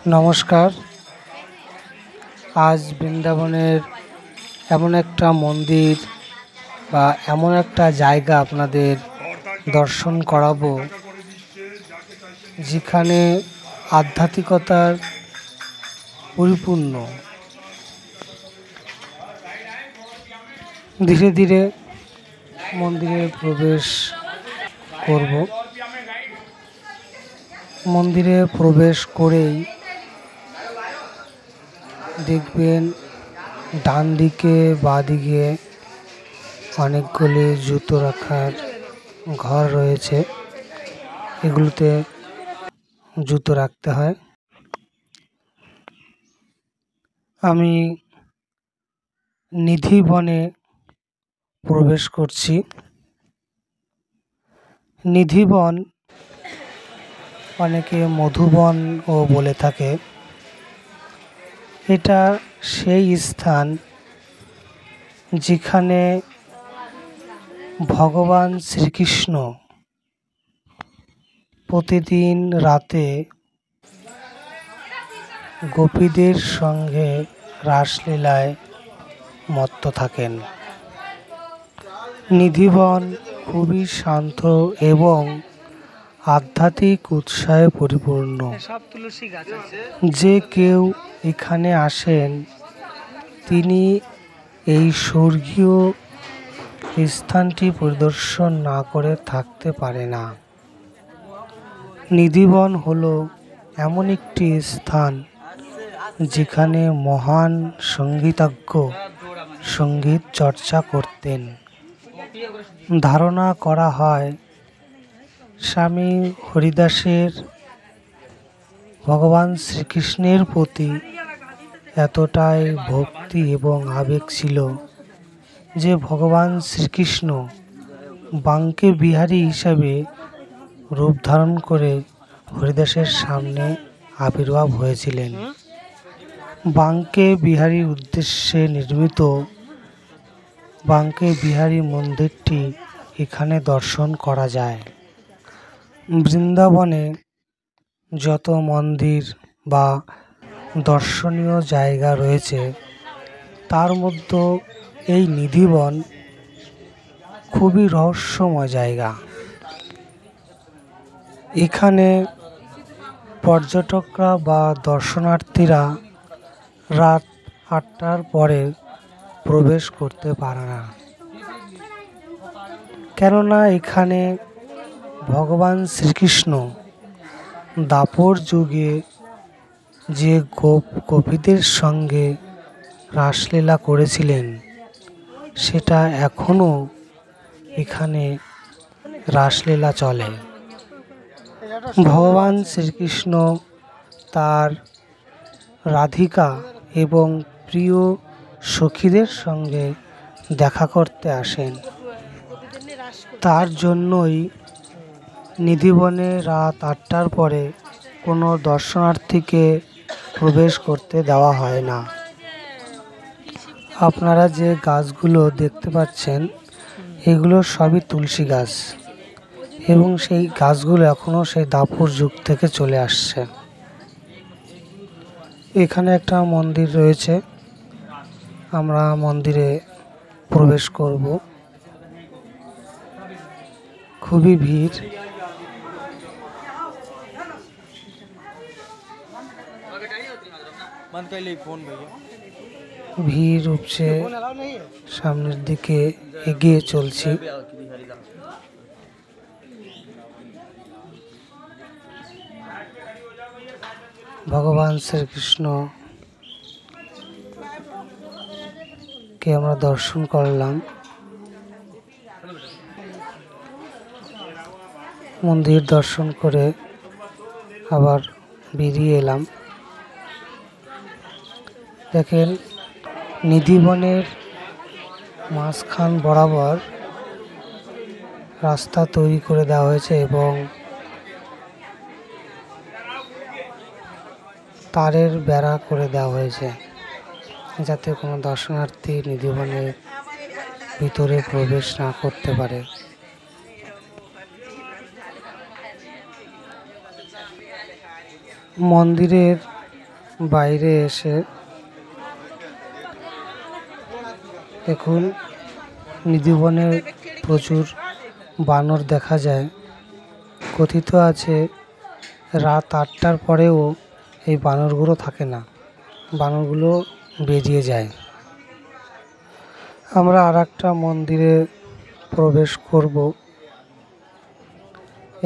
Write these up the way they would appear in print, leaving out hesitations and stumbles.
নমস্কার। আজ বৃন্দাবনের এমন একটা মন্দির বা এমন একটা জায়গা আপনাদের দর্শন করাবো, যেখানে আধ্যাত্মিকতার পরিপূর্ণ। ধীরে ধীরে মন্দিরে প্রবেশ করব। মন্দিরে প্রবেশ করেই দেখবেন ডান দিকে বাঁ দিকে অনেকগুলি জুতো রাখার ঘর রয়েছে। এগুলোতে জুতো রাখতে হয়। আমি নিধিবনে প্রবেশ করছি। নিধিবন অনেকে মধুবনও বলে থাকে। এটা সেই স্থান যেখানে ভগবান শ্রীকৃষ্ণ প্রতিদিন রাতে গোপীদের সঙ্গে রাসলীলায় মত্ত থাকেন। নিধিবন খুবই শান্ত এবং আধ্যাত্মিক উৎসাহে পরিপূর্ণ। যে কেউ এখানে আসেন তিনি এই স্বর্গীয় স্থানটি পরিদর্শন না করে থাকতে পারে না। নিধিবন হলো এমন একটি স্থান যেখানে মহান সঙ্গীতজ্ঞ সঙ্গীত চর্চা করতেন। ধারণা করা হয় স্বামী হরিদাসের ভগবান শ্রীকৃষ্ণের প্রতি এতটাই ভক্তি এবং আবেগ ছিল যে ভগবান শ্রীকৃষ্ণ বাঙ্কে বিহারী হিসাবে রূপ ধারণ করে হরিদাসের সামনে আবির্ভাব হয়েছিলেন। বাঙ্কে বিহারীর উদ্দেশ্যে নির্মিত বাঙ্কে বিহারী মন্দিরটি এখানে দর্শন করা যায়। বৃন্দাবনে যত মন্দির বা দর্শনীয় জায়গা রয়েছে তার মধ্যে এই নিধিবন খুবই রহস্যময় জায়গা। এখানে পর্যটকরা বা দর্শনার্থীরা রাত 8টার পরে প্রবেশ করতে পারে না, কেননা এখানে ভগবান শ্রীকৃষ্ণ দ্বাপর যুগে যে গোপীদের সঙ্গে রাসলীলা করেছিলেন সেটা এখনও এখানে রাসলীলা চলে। ভগবান শ্রীকৃষ্ণ তার রাধিকা এবং প্রিয় সখীদের সঙ্গে দেখা করতে আসেন। তার জন্যই নিধিবনে রাত 8টার পরে কোনো দর্শনার্থীকে প্রবেশ করতে দেওয়া হয় না। আপনারা যে গাছগুলো দেখতে পাচ্ছেন এগুলো সবই তুলসী গাছ এবং সেই গাছগুলো এখনও সেই দ্বাপর যুগ থেকে চলে আসছে। এখানে একটা মন্দির রয়েছে, আমরা মন্দিরে প্রবেশ করব। খুবই ভিড়। ভিড় উপচে সামনের দিকে এগিয়ে চলছি। ভগবান শ্রীকৃষ্ণ কে আমরা দর্শন করলাম। মন্দির দর্শন করে আবার বেরিয়ে এলাম। দেখেন নিধিবনের মাঝখান বরাবর রাস্তা তৈরি করে দেওয়া হয়েছে এবং তারের বেড়া করে দেওয়া হয়েছে যাতে কোনো দর্শনার্থী নিধিবনের ভিতরে প্রবেশ না করতে পারে। মন্দিরের বাইরে এসে দেখুন নিধিবনে প্রচুর বানর দেখা যায়। কথিত আছে রাত 8টার পরেও এই বানরগুলো থাকে না, বানরগুলো বেরিয়ে যায়। আমরা আরেকটা মন্দিরে প্রবেশ করব।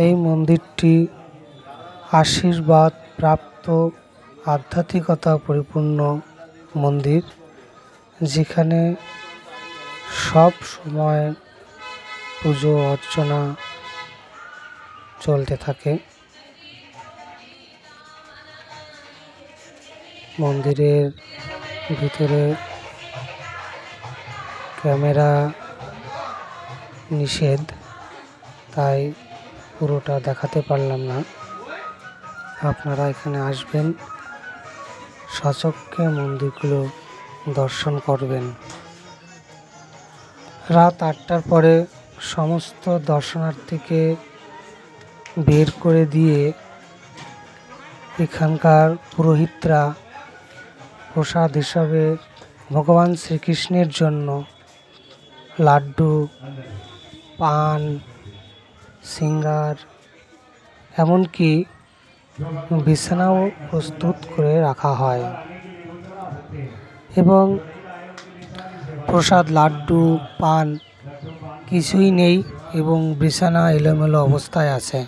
এই মন্দিরটি আশীর্বাদ প্রাপ্ত আধ্যাত্মিকতা পরিপূর্ণ মন্দির, যেখানে সব সময় পুজো অর্চনা চলতে থাকে। মন্দিরের ভিতরে ক্যামেরা নিষেধ, তাই পুরোটা দেখাতে পারলাম না। আপনারা এখানে আসবেন, সচক্ষে মন্দিরগুলো দর্শন করবেন। রাত 8টার পরে সমস্ত দর্শনার্থীকে বের করে দিয়ে এখানকার পুরোহিতরা প্রসাদ হিসাবে ভগবান শ্রীকৃষ্ণের জন্য লাড্ডু, পান, সিঙ্গার, এমনকি বিছানাও প্রস্তুত করে রাখা হয় এবং প্রসাদ, লাড্ডু, পান কিছুই নেই এবং বিছানা এলোমেলো অবস্থায় আছে।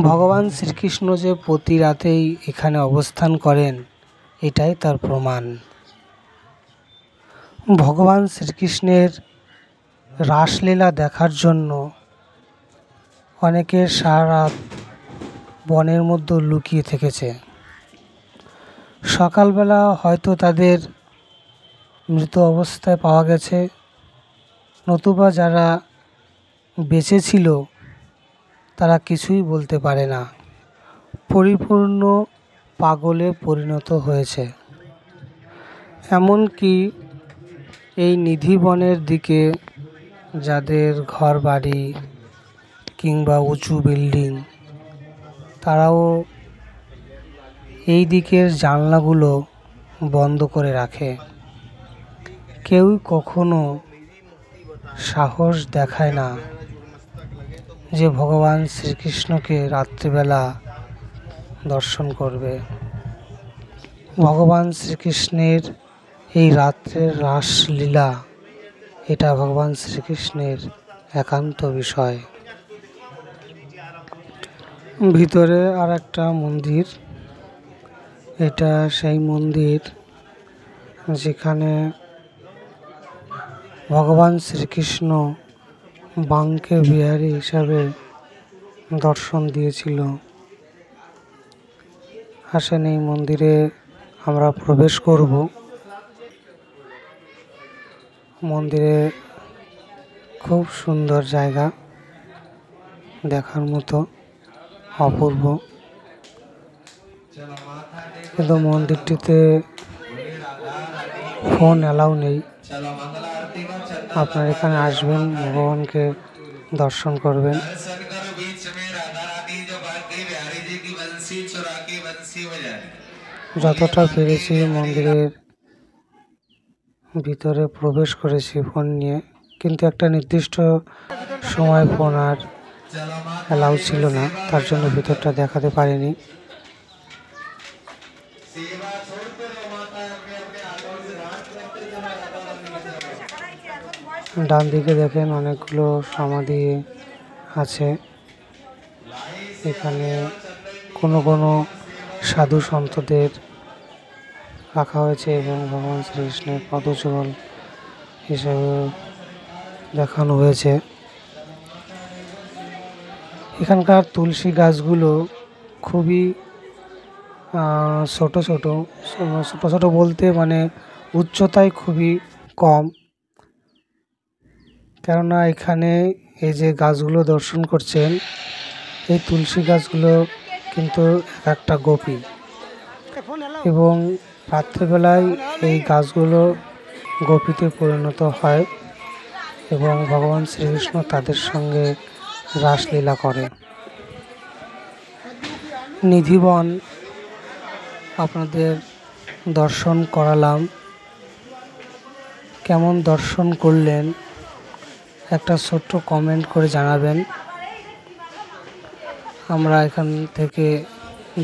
ভগবান শ্রীকৃষ্ণ যে প্রতি রাতেই এখানে অবস্থান করেন, এটাই তার প্রমাণ। ভগবান শ্রীকৃষ্ণের রাসলীলা দেখার জন্য অনেকে সারা রাত বনের মধ্যে লুকিয়ে থেকেছে। সকালবেলা হয়তো তাদের মৃত অবস্থায় পাওয়া গেছে, নতুবা যারা বেঁচে ছিল তারা কিছুই বলতে পারে না, পরিপূর্ণ পাগলে পরিণত হয়েছে। এমনকি এই নিধিবনের দিকে যাদের ঘর বাড়ি কিংবা উঁচু বিল্ডিং, তারাও এই দিকের জানলাগুলো বন্ধ করে রাখে। কেউ কখনো সাহস দেখায় না যে ভগবান শ্রীকৃষ্ণকে রাত্রিবেলা দর্শন করবে। ভগবান শ্রীকৃষ্ণের এই রাত্রের রাসলীলা, এটা ভগবান শ্রীকৃষ্ণের একান্ত বিষয়। ভিতরে আর একটা মন্দির, এটা সেই মন্দির যেখানে ভগবান শ্রীকৃষ্ণ বাঙ্কে বিহারী হিসাবে দর্শন দিয়েছিল। আসেন, এই মন্দিরে আমরা প্রবেশ করব। মন্দিরে খুব সুন্দর জায়গা, দেখার মতো অপূর্ব। কিন্তু মন্দিরটিতে ফোন অ্যালাউ নেই। আপনারা এখানে আসবেন, ভগবানকে দর্শন করবেন। যতটা পেরেছি মন্দিরের ভিতরে প্রবেশ করেছি ফোন নিয়ে, কিন্তু একটা নির্দিষ্ট সময় ফোন আর অ্যালাউ ছিল না, তার জন্য ভিতরটা দেখাতে পারিনি। ডান দিকে দেখেন অনেকগুলো সমাধি আছে। এখানে কোনো কোনো সাধু সন্তদের রাখা হয়েছে এবং ভগবান শ্রীকৃষ্ণের পদযুগল হিসেবে দেখানো হয়েছে। এখানকার তুলসী গাছগুলো খুবই ছোট ছোট ছোট ছোট বলতে মানে উচ্চতায় খুবই কম, কেননা এখানে এই যে গাছগুলো দর্শন করছেন, এই তুলসী গাছগুলো কিন্তু এক একটা গোপী, এবং রাত্রেবেলায় এই গাছগুলো গোপীতে পরিণত হয় এবং ভগবান শ্রীকৃষ্ণ তাদের সঙ্গে রাসলীলা করে। নিধিবন আপনাদের দর্শন করালাম। কেমন দর্শন করলেন একটা ছোট্ট কমেন্ট করে জানাবেন। আমরা এখান থেকে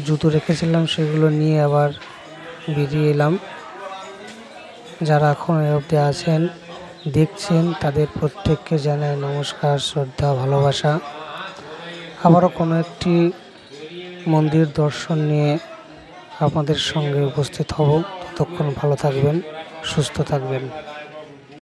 জুতো রেখেছিলাম, সেগুলো নিয়ে আবার বেরিয়ে এলাম। যারা এখন এ অবধি আছেন দেখছেন তাদের প্রত্যেককে জানাই নমস্কার, শ্রদ্ধা, ভালোবাসা। আবারও কোনো একটি মন্দির দর্শন নিয়ে আপনাদের সঙ্গে উপস্থিত হব। ততক্ষণ ভালো থাকবেন, সুস্থ থাকবেন।